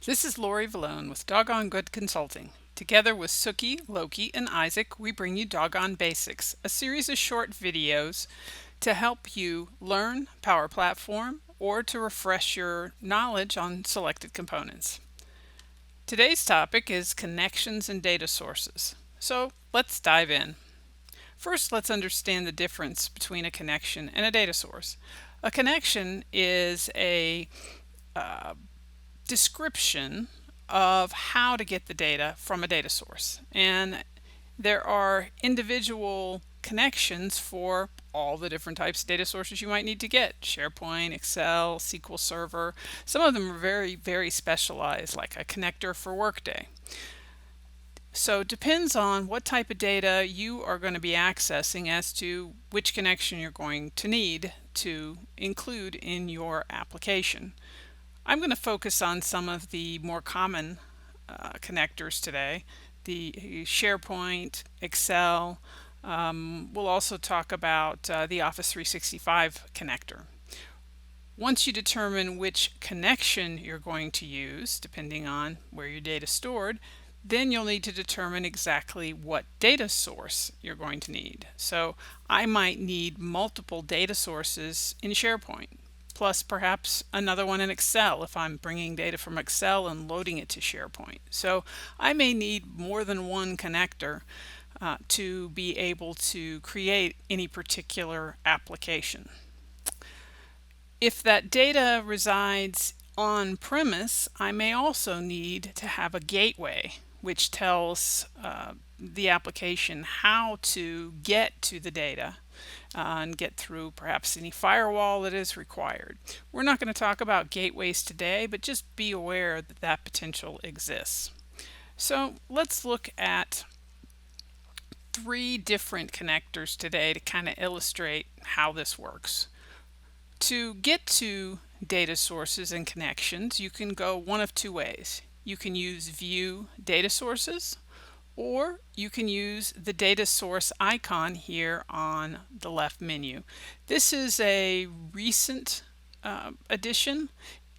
This is Lori Valone with Doggone Good Consulting. Together with Suki, Loki, and Isaac, we bring you Doggone Basics, a series of short videos to help you learn Power Platform or to refresh your knowledge on selected components. Today's topic is connections and data sources. So let's dive in. First, let's understand the difference between a connection and a data source. A connection is a description of how to get the data from a data source. And there are individual connections for all the different types of data sources you might need to get: SharePoint, Excel, SQL Server. Some of them are very specialized, like a connector for Workday. So it depends on what type of data you are going to be accessing as to which connection you're going to need to include in your application. I'm going to focus on some of the more common connectors today: the SharePoint, Excel. We'll also talk about the Office 365 connector. Once you determine which connection you're going to use, depending on where your data is stored, then you'll need to determine exactly what data source you're going to need. So I might need multiple data sources in SharePoint, plus perhaps another one in Excel if I'm bringing data from Excel and loading it to SharePoint. So I may need more than one connector to be able to create any particular application. If that data resides on premise, I may also need to have a gateway which tells the application how to get to the data and get through perhaps any firewall that is required. We're not going to talk about gateways today, but just be aware that that potential exists. So let's look at three different connectors today to kind of illustrate how this works. To get to data sources and connections, you can go one of two ways. You can use View Data Sources, or you can use the data source icon here on the left menu. This is a recent addition.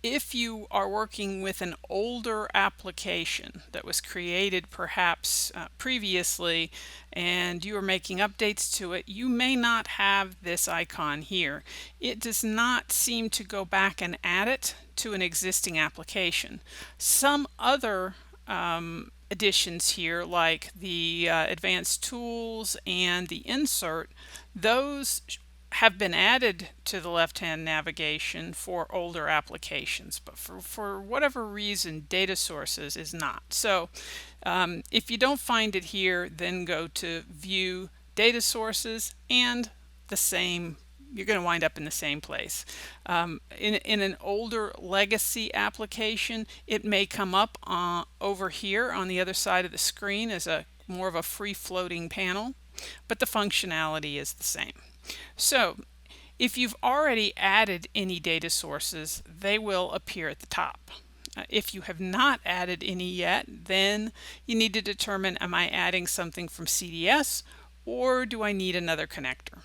If you are working with an older application that was created perhaps previously and you are making updates to it, you may not have this icon here. It does not seem to go back and add it to an existing application. Some other additions here, like the advanced tools and the insert, those have been added to the left-hand navigation for older applications, but for whatever reason, data sources is not. So if you don't find it here, then go to View Data Sources, and the same, you're going to wind up in the same place. In an older legacy application, it may come up over here on the other side of the screen as a more of a free-floating panel, but the functionality is the same. So if you've already added any data sources, they will appear at the top. If you have not added any yet, then you need to determine, am I adding something from CDS or do I need another connector?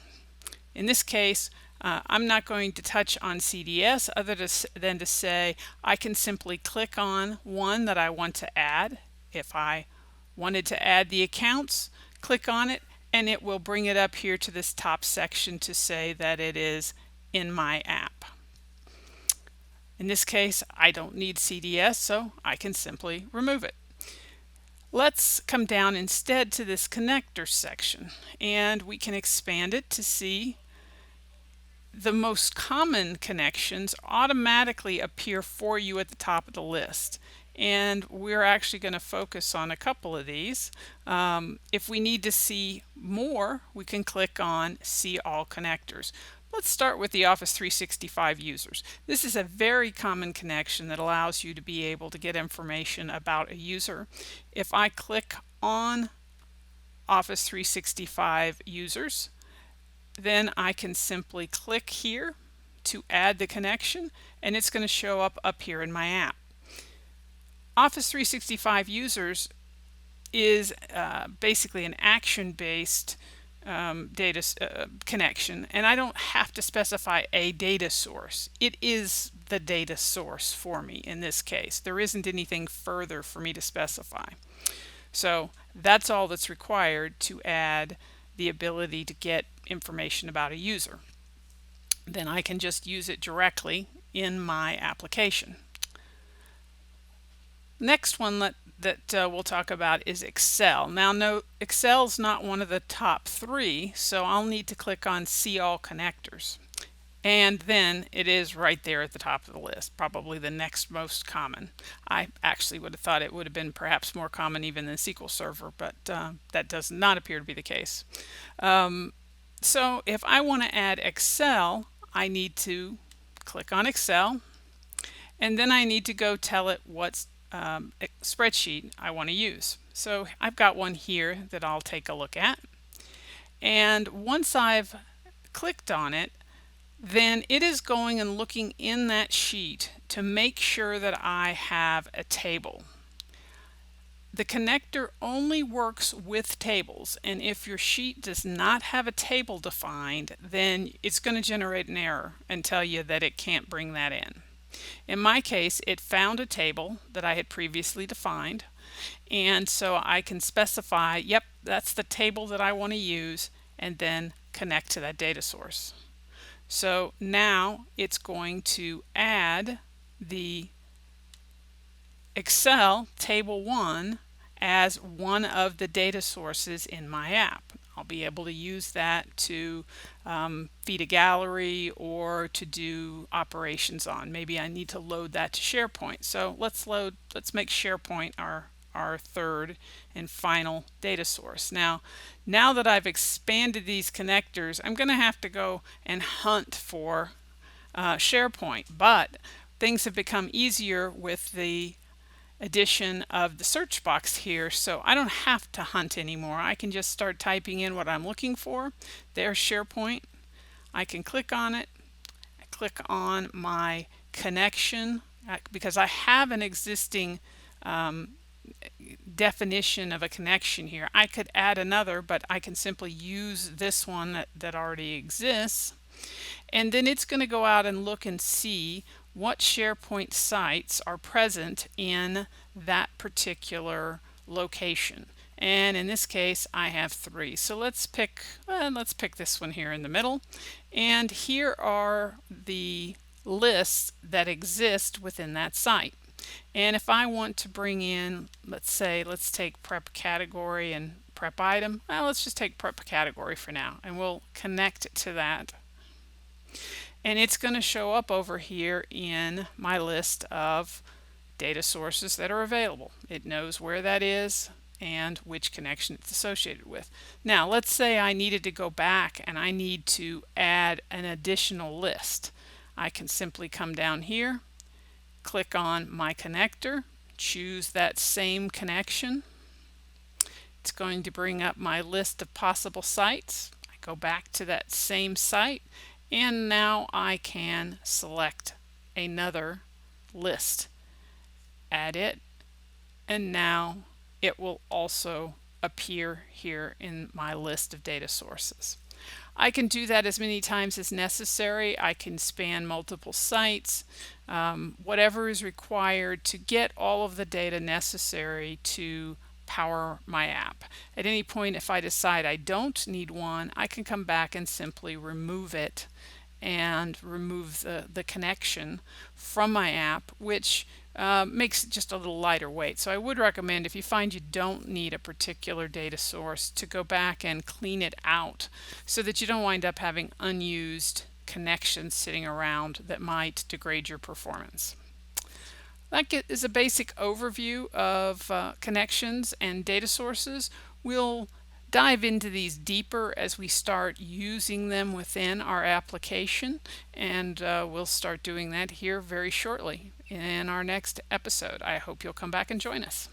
In this case, I'm not going to touch on CDS other than to say I can simply click on one that I want to add. If I wanted to add the accounts, click on it, and it will bring it up here to this top section to say that it is in my app. In this case, I don't need CDS, so I can simply remove it. Let's come down instead to this connector section, and we can expand it to see the most common connections automatically appear for you at the top of the list. And we're actually going to focus on a couple of these. If we need to see more, we can click on See All Connectors. Let's start with the Office 365 users. This is a very common connection that allows you to be able to get information about a user. If I click on Office 365 users, then I can simply click here to add the connection, and it's going to show up here in my app. Office 365 users is basically an action-based data connection, and I don't have to specify a data source. It is the data source for me in this case. There isn't anything further for me to specify. So that's all that's required to add the ability to get information about a user. Then I can just use it directly in my application. Next one that we'll talk about is Excel. Now, no, Excel's not one of the top 3, so I'll need to click on See All Connectors. And then it is right there at the top of the list, probably the next most common. I actually would have thought it would have been perhaps more common even than SQL Server, but that does not appear to be the case. So if I want to add Excel, I need to click on Excel, and then I need to go tell it what spreadsheet I want to use. So I've got one here that I'll take a look at. And once I've clicked on it, then it is going and looking in that sheet to make sure that I have a table. The connector only works with tables, and if your sheet does not have a table defined, then it's going to generate an error and tell you that it can't bring that in. In my case, it found a table that I had previously defined, and so I can specify, yep, that's the table that I want to use, and then connect to that data source. So now it's going to add the Excel table 1 as one of the data sources in my app. I'll be able to use that to feed a gallery or to do operations on. Maybe I need to load that to SharePoint. So let's make SharePoint our third and final data source. Now that I've expanded these connectors, I'm going to have to go and hunt for SharePoint, but things have become easier with the addition of the search box here, so I don't have to hunt anymore. I can just start typing in what I'm looking for. There's SharePoint. I can click on it. I click on my connection because I have an existing definition of a connection here. I could add another, but I can simply use this one that already exists. And then it's going to go out and look and see what SharePoint sites are present in that particular location. And in this case, I have 3. So let's pick this one here in the middle. And here are the lists that exist within that site. And if I want to bring in, let's take prep category and prep item. Well, let's just take prep category for now, and we'll connect it to that. And it's going to show up over here in my list of data sources that are available. It knows where that is and which connection it's associated with. Now, let's say I needed to go back and I need to add an additional list. I can simply come down here, click on my connector, choose that same connection. It's going to bring up my list of possible sites. I go back to that same site, and now I can select another list, add it, and now it will also appear here in my list of data sources. I can do that as many times as necessary. I can span multiple sites, whatever is required to get all of the data necessary to power my app. At any point, if I decide I don't need one, I can come back and simply remove it and remove the connection from my app, which makes it just a little lighter weight. So I would recommend, if you find you don't need a particular data source, to go back and clean it out so that you don't wind up having unused connections sitting around that might degrade your performance. That is a basic overview of connections and data sources. We'll dive into these deeper as we start using them within our application, and we'll start doing that here very shortly in our next episode. I hope you'll come back and join us.